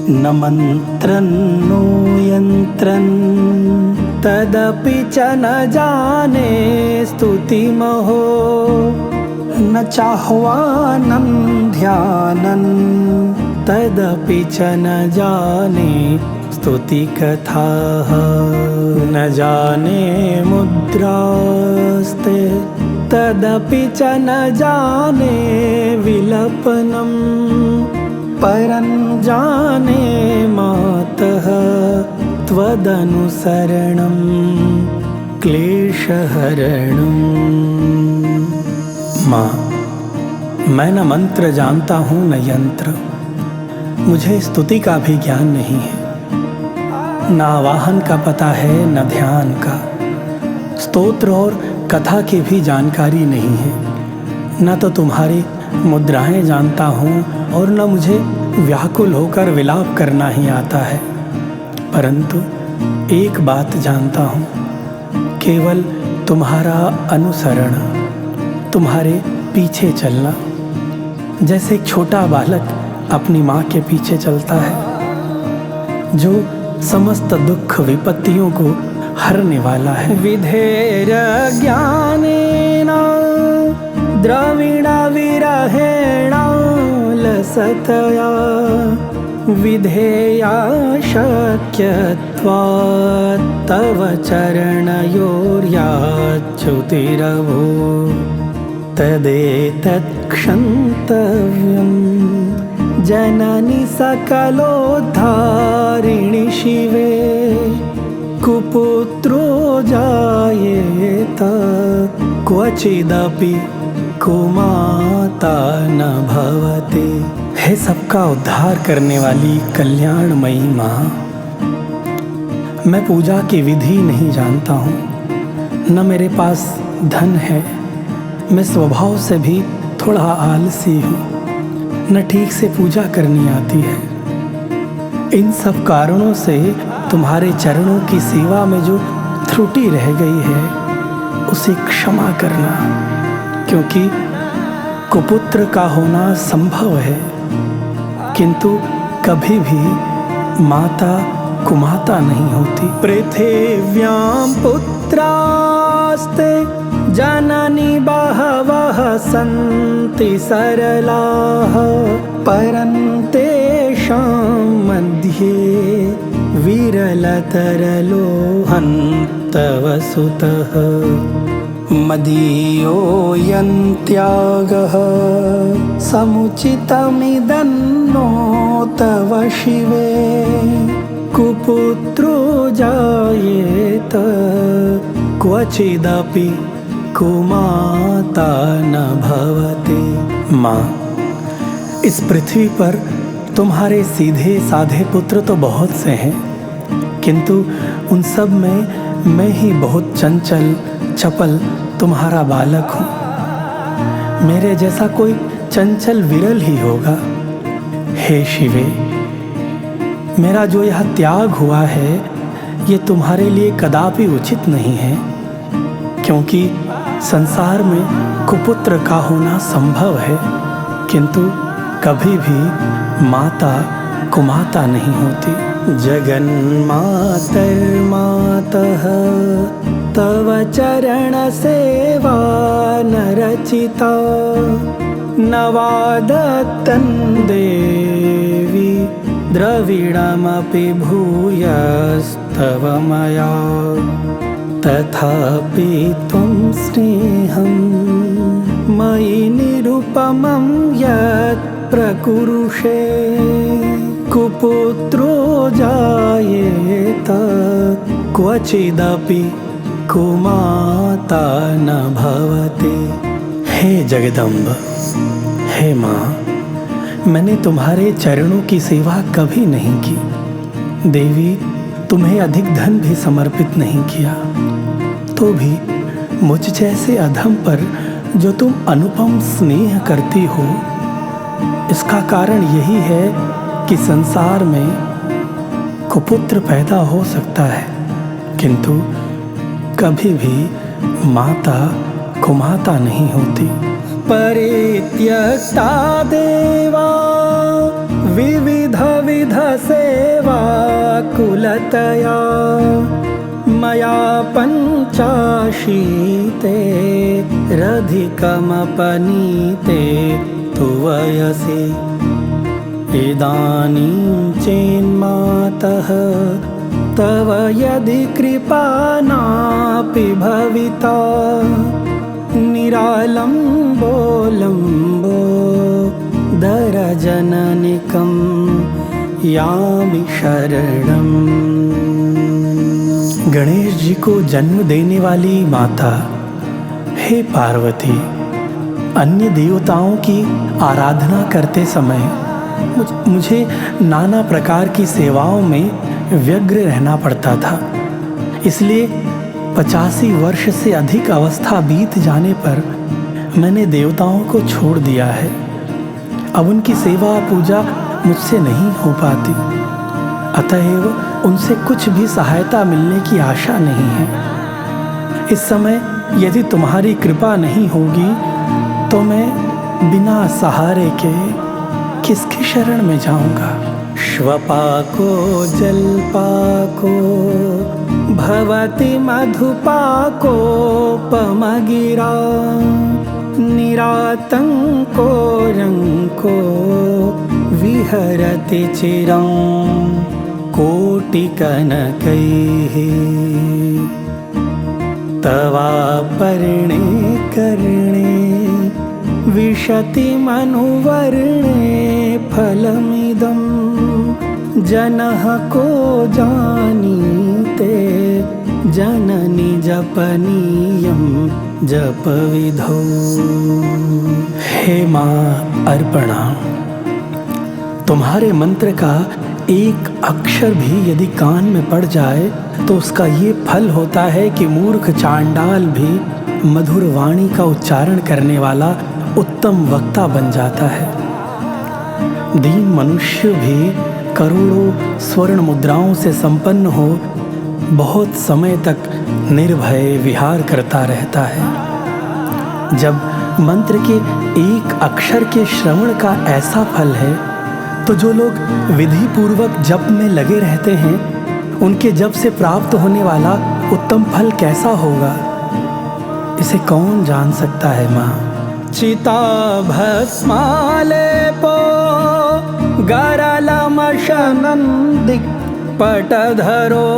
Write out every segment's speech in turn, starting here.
न मन्त्रं नो यन्त्रं तदपि च न जाने स्तुतिमहो न चाह्वानं ध्यानं तदपि च न जाने स्तुतिकथाः न जाने मुद्रास्ते तदपि च न जाने विलपनं परं जाने मातः त्वदनुसरणं क्लेशहरणम्। माँ, मैं न मंत्र जानता हूँ न यंत्र, मुझे स्तुति का भी ज्ञान नहीं है। न आवाहन का पता है न ध्यान का, स्तोत्र और कथा की भी जानकारी नहीं है। न तो तुम्हारी मुद्राएं जानता हूँ और न मुझे व्याकुल होकर विलाप करना ही आता है। परंतु एक बात जानता हूँ, केवल तुम्हारा अनुसरण, तुम्हारे पीछे चलना, जैसे एक छोटा बालक अपनी माँ के पीछे चलता है, जो समस्त दुख विपत्तियों को हरने वाला है। विधेर ज्ञानेन द्रविण विरहेण लसतया विधेया शक्यत्वात् तव चरणयोर्याच्युतिरभो तदेतत् क्षन्तव्यं जननि सकलोद्धारिणि शिवे कुपुत्रो जायेत क्वचिदपि कुमाता न भवति। हे सबका उद्धार करने वाली कल्याणमयी माँ, मैं पूजा की विधि नहीं जानता हूँ, न मेरे पास धन है, मैं स्वभाव से भी थोड़ा आलसी हूँ, न ठीक से पूजा करनी आती है। इन सब कारणों से तुम्हारे चरणों की सेवा में जो त्रुटि रह गई है उसे क्षमा करना, क्योंकि कुपुत्र का होना संभव है, किंतु कभी भी माता कुमाता नहीं होती। पृथिव्यां पुत्रास्ते जननी बहवः सन्ति सरलाः परं तेषां मध्ये विरलतरलो हन्तव सुतः मदीयोऽयं त्यागः समुचितमिदन्नो तव शिवे कुपुत्रो जायेत क्वचिदपि कुमाता न भवति। माँ, इस पृथ्वी पर तुम्हारे सीधे साधे पुत्र तो बहुत से हैं, किंतु उन सब में मैं ही बहुत चंचल चपल तुम्हारा बालक हूँ। मेरे जैसा कोई चंचल विरल ही होगा। हे शिवे, मेरा जो यह त्याग हुआ है ये तुम्हारे लिए कदापि उचित नहीं है, क्योंकि संसार में कुपुत्र का होना संभव है, किंतु कभी भी माता कुमाता नहीं होती। जगन्मातर्मातः तव चरण सेवा न रचिता न वा दत्तं देवी द्रविणमपि भूयस्तव मया तथापि त्वं स्नेहं मयि निरुपमं यत् प्रकुरुषे कुपुत्रो जायेत क्वचिदपि कुमाता न भवति। हे जगदम्ब, हे माँ, मैंने तुम्हारे चरणों की सेवा कभी नहीं की। देवी, तुम्हें अधिक धन भी समर्पित नहीं किया, तो भी मुझ जैसे अधम पर जो तुम अनुपम स्नेह करती हो, इसका कारण यही है कि संसार में कुपुत्र पैदा हो सकता है, किंतु कभी भी माता कुमाता नहीं होती। परित्यक्ता देवा विविध विध से व्याकुलतया मया पञ्चाशीते रधिकमपनीते तु वयसि इदानीं चेन्मातः तव यदि कृपा नापि भविता निरालम्बो दरजननिकं यामि शरणम्। गणेश जी को जन्म देने वाली माता, हे पार्वती, अन्य देवताओं की आराधना करते समय मुझे नाना प्रकार की सेवाओं में व्यग्र रहना पड़ता था। इसलिए 85 वर्ष से अधिक अवस्था बीत जाने पर मैंने देवताओं को छोड़ दिया है। अब उनकी सेवा पूजा मुझसे नहीं हो पाती, अतएव उनसे कुछ भी सहायता मिलने की आशा नहीं है। इस समय यदि तुम्हारी कृपा नहीं होगी तो मैं बिना सहारे के किसकी शरण में जाऊंगा। श्वपाको जलपाको भवति मधुपाकोपमगिरा निरातंको रंको विहरति चिरं कोटिकनकैः तवापर्णे कर्णे विशति मनुवर्णे फलमिदं जनः को जानीते जननी जपनीयं जपविधौ। हे माँ अर्पणा, तुम्हारे मंत्र का एक अक्षर भी यदि कान में पड़ जाए तो उसका ये फल होता है कि मूर्ख चांडाल भी मधुर वाणी का उच्चारण करने वाला उत्तम वक्ता बन जाता है। दीन मनुष्य भी करोड़ों स्वर्ण मुद्राओं से संपन्न हो बहुत समय तक निर्भय विहार करता रहता है। जब मंत्र के एक अक्षर के श्रवण का ऐसा फल है तो जो लोग विधि पूर्वक जप में लगे रहते हैं उनके जप से प्राप्त होने वाला उत्तम फल कैसा होगा, इसे कौन जान सकता है माँ। चिता भस्मालेपो गरलमशनं दिक्पटधरो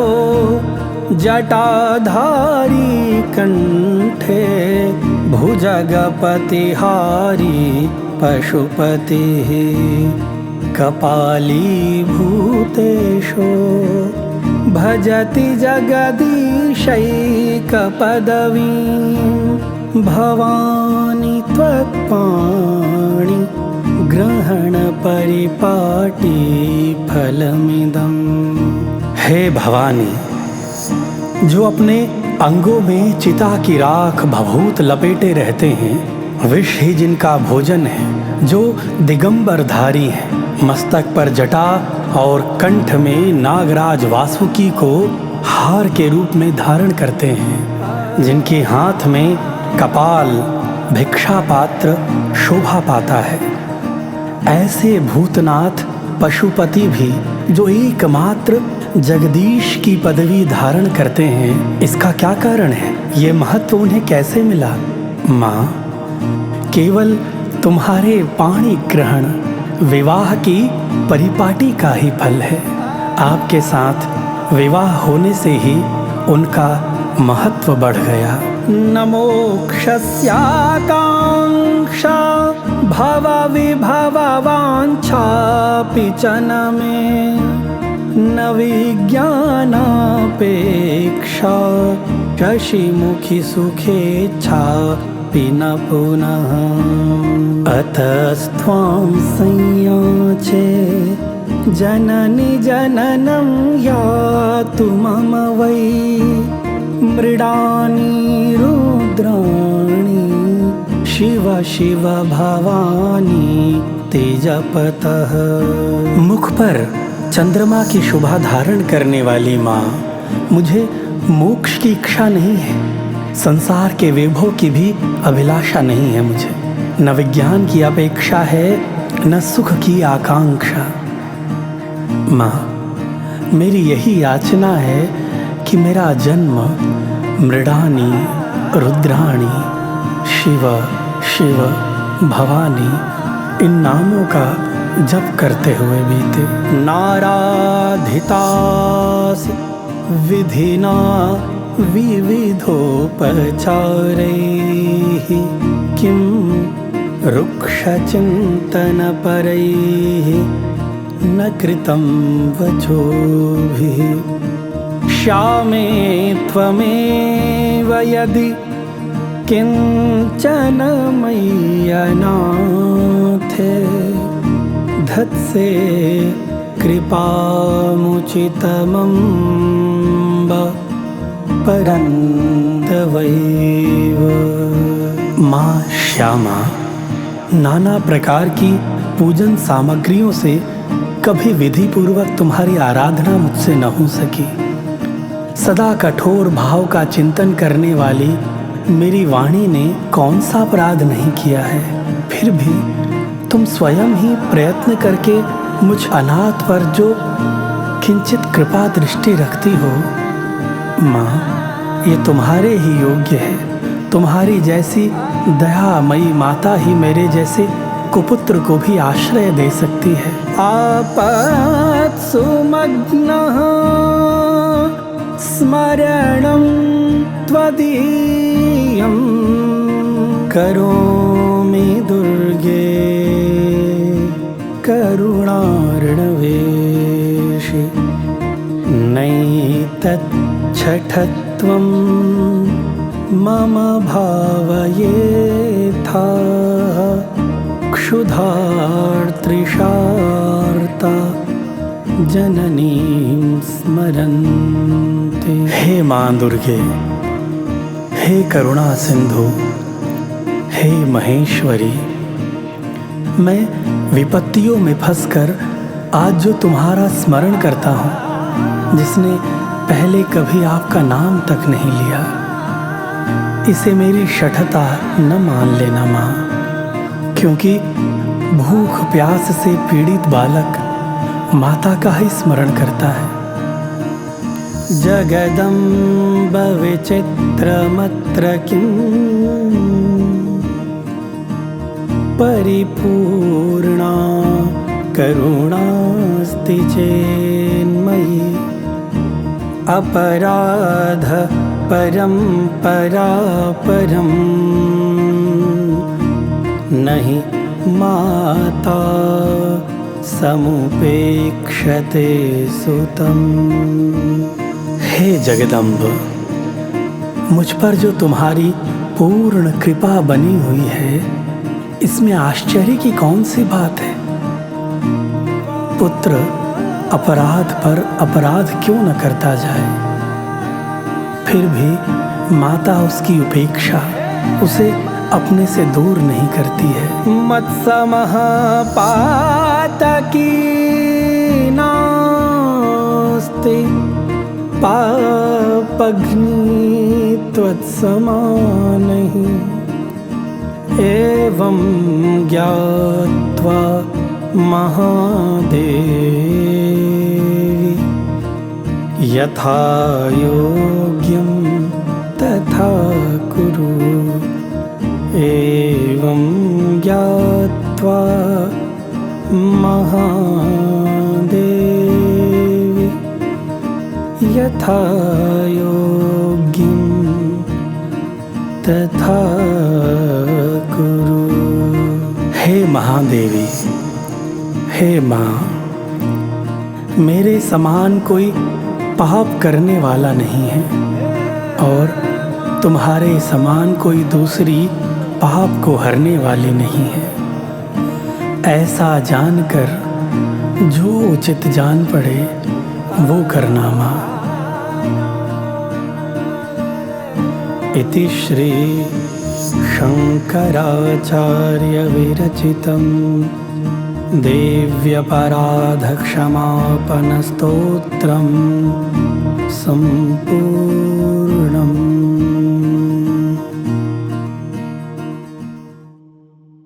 जटाधारी कंठे भुजगपतिहारी पशुपतिः कपालीभूतेषु भजति जगदीशैकपदवीं भवानी त्वत्पाणि ग्रहण परिपाटी फलमिदं। हे भवानी, जो अपने अंगों में चिता की राख भभूत लपेटे रहते हैं, विष ही जिनका भोजन है, जो दिगंबरधारी है, मस्तक पर जटा और कंठ में नागराज वासुकी को हार के रूप में धारण करते हैं, जिनके हाथ में कपाल भिक्षा पात्र शोभा पाता है, ऐसे भूतनाथ पशुपति भी जो एकमात्र जगदीश की पदवी धारण करते हैं, इसका क्या कारण है? ये महत्व उन्हें कैसे मिला? माँ, केवल तुम्हारे पाणी ग्रहण विवाह की परिपाटी का ही फल है। आपके साथ विवाह होने से ही उनका महत्व बढ़ गया। न मोक्षस्याकांक्षा भव विभव वांछापि च न मे न विज्ञानापेक्षा शशिमुखी सुखेच्छा न पुनः अतस्त्वां संयाचे जननी जननं यातु मम वै मृडानी रुद्राणी शिव शिव भवानी तेजपतः। मुख पर चंद्रमा की शोभा धारण करने वाली माँ, मुझे मोक्ष की इच्छा नहीं है, संसार के वैभव की भी अभिलाषा नहीं है मुझे। न विज्ञान की अपेक्षा है, न सुख की आकांक्षा। माँ, मेरी यही याचना है कि मेरा जन्म मृडानी, रुद्राणी, शिव शिव भवानी इन नामों का जप करते हुए बीते। नाराधितासि विधिना विविधोपचारैः किं रुक्षचिन्तनपरैः न कृतं वचोभिः। श्यामे त्वमेव यदि किंचन मय्यनाथे धत्से कृपामुचितमम्ब परन्तवैव। माँ श्यामा, नाना प्रकार की पूजन सामग्रियों से कभी विधि पूर्वक तुम्हारी आराधना मुझसे न हो सकी। सदा कठोर भाव का चिंतन करने वाली मेरी वाणी ने कौन सा अपराध नहीं किया है, फिर भी तुम स्वयं ही प्रयत्न करके मुझ अनाथ पर जो किंचित कृपा दृष्टि रखती हो। माँ, ये तुम्हारे ही योग्य है। तुम्हारी जैसी दयामयी माता ही मेरे जैसे कुपुत्र को भी आश्रय दे सकती है। आपत्सुमग्नः स्मरणं त्वदीयं करोमि दुर्गे करुणार्णवेशि। नैतच्छठत्वं मम भावयेथा क्षुधार्तृषार्ता जननीं स्मरन्ते। हे माँ दुर्गे, हे करुणा सिंधु, हे महेश्वरी, मैं विपत्तियों में फंसकर आज जो तुम्हारा स्मरण करता हूँ, जिसने पहले कभी आपका नाम तक नहीं लिया, इसे मेरी शठता न मान लेना माँ, क्योंकि भूख प्यास से पीड़ित बालक माता का ही स्मरण करता है। जगदम्ब विचित्रमत्र किं परिपूर्णा करुणास्ति चेन्मयि। अपराध परम्परा परं नहि माता समुपेक्षते सुतम्। हे जगदम्ब, मुझ पर जो तुम्हारी पूर्ण कृपा बनी हुई है, इसमें आश्चर्य की कौन सी बात है। पुत्र अपराध पर अपराध क्यों न करता जाए, फिर भी माता उसकी उपेक्षा उसे अपने से दूर नहीं करती है। मत्समः पातकी नास्ति पापग्नि त्वत्समा नहीं। एवं ज्ञात्वा महादेवी यथा योग्यं तथा कुरु। एवं ज्ञात्वा महादेवी यथा योग्यं तथा कुरु। हे महादेवी, हे माँ, मेरे समान कोई पाप करने वाला नहीं है और तुम्हारे समान कोई दूसरी पाप को हरने वाली नहीं है। ऐसा जानकर जो उचित जान पड़े वो करना माँ। इति श्री शंकराचार्य विरचितं देव्यपराधक्षमापन स्तोत्रं संपूर्णम्।